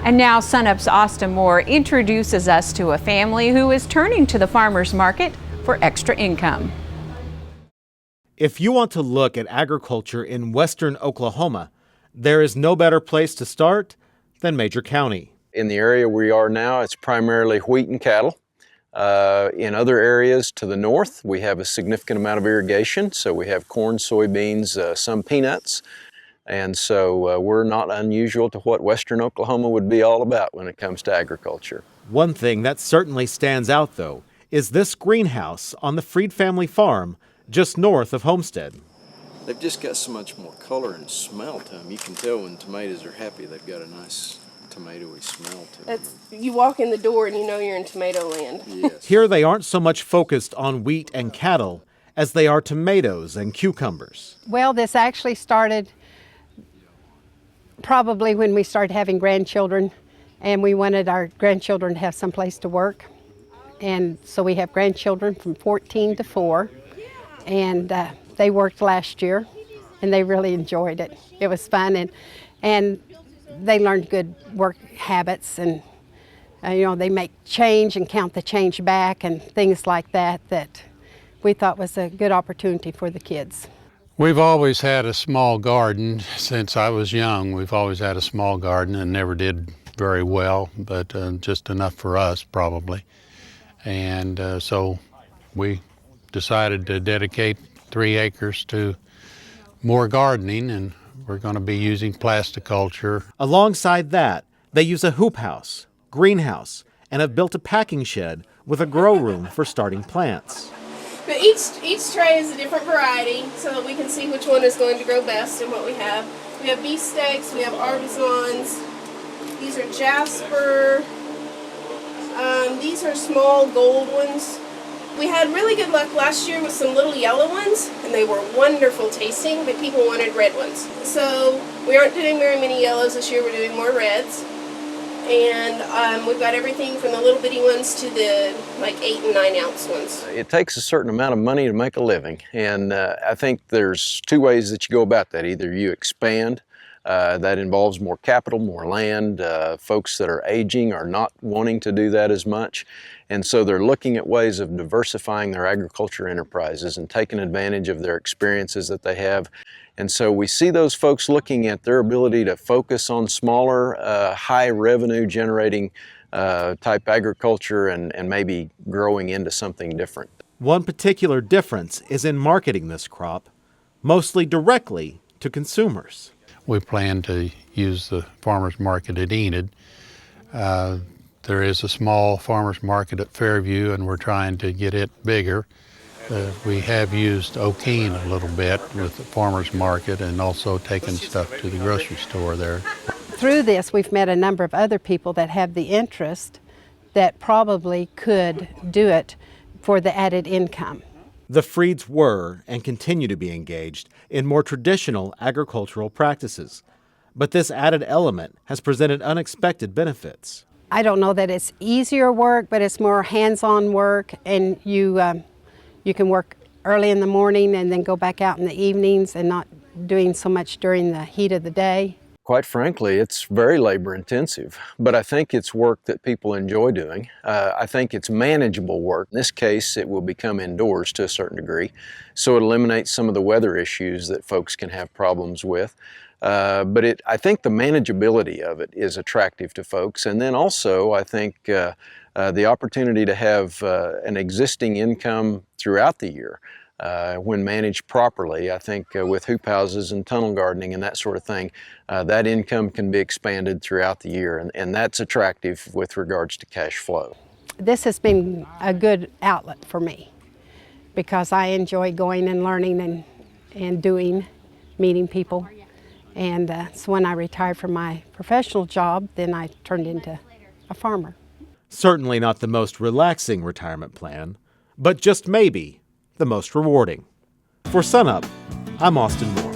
And now Sunup's Austin Moore introduces us to a family who is turning to the farmers market for extra income. If you want to look at agriculture in western Oklahoma, there is no better place to start than Major County. In the area we are now, it's primarily wheat and cattle. In other areas to the north, we have a significant amount of irrigation, so we have corn, soybeans, some peanuts. And so we're not unusual to what western Oklahoma would be all about when it comes to agriculture. One thing that certainly stands out, though, is this greenhouse on the Freed family farm just north of Homestead. They've just got so much more color and smell to them. You can tell when tomatoes are happy, they've got a nice tomatoey smell to them. You walk in the door and you know you're in tomato land. Yes. Here they aren't so much focused on wheat and cattle as they are tomatoes and cucumbers. Well, this actually started probably when we started having grandchildren, and we wanted our grandchildren to have some place to work. And so we have grandchildren from 14 to 4, and they worked last year, and they really enjoyed it. It was fun, and they learned good work habits, and they make change and count the change back and things like that we thought was a good opportunity for the kids. We've always had a small garden since I was young. We've always had a small garden and never did very well, but just enough for us probably. And so we decided to dedicate 3 acres to more gardening, and we're going to be using plasticulture. Alongside that, they use a hoop house, greenhouse, and have built a packing shed with a grow room for starting plants. But each tray is a different variety so that we can see which one is going to grow best and what we have. We have beefsteaks, we have artisans, these are jasper, these are small gold ones. We had really good luck last year with some little yellow ones, and they were wonderful tasting, but people wanted red ones. So we aren't doing very many yellows this year, we're doing more reds. And we've got everything from the little bitty ones to the 8 and 9 ounce ones. It takes a certain amount of money to make a living, and I think there's 2 ways that you go about that. Either you expand, that involves more capital, more land. Folks that are aging are not wanting to do that as much, and so they're looking at ways of diversifying their agriculture enterprises and taking advantage of their experiences that they have. And so we see those folks looking at their ability to focus on smaller, high revenue generating type agriculture and maybe growing into something different. One particular difference is in marketing this crop, mostly directly to consumers. We plan to use the farmers market at Enid. There is a small farmers market at Fairview, and we're trying to get it bigger. We have used O'Keene a little bit with the farmers market and also taken stuff to the grocery store there. Through this, we've met a number of other people that have the interest that probably could do it for the added income. The Freeds were and continue to be engaged in more traditional agricultural practices, but this added element has presented unexpected benefits. I don't know that it's easier work, but it's more hands-on work, and you can work early in the morning and then go back out in the evenings and not doing so much during the heat of the day. Quite frankly, it's very labor intensive, but I think it's work that people enjoy doing. I think it's manageable work. In this case, it will become indoors to a certain degree, so it eliminates some of the weather issues that folks can have problems with. But I think the manageability of it is attractive to folks. And then also, I think the opportunity to have an existing income throughout the year when managed properly, I think with hoop houses and tunnel gardening and that sort of thing, that income can be expanded throughout the year, and that's attractive with regards to cash flow. This has been a good outlet for me because I enjoy going and learning and doing, meeting people. And so when I retired from my professional job, then I turned into a farmer. Certainly not the most relaxing retirement plan, but just maybe the most rewarding. For Sunup, I'm Austin Moore.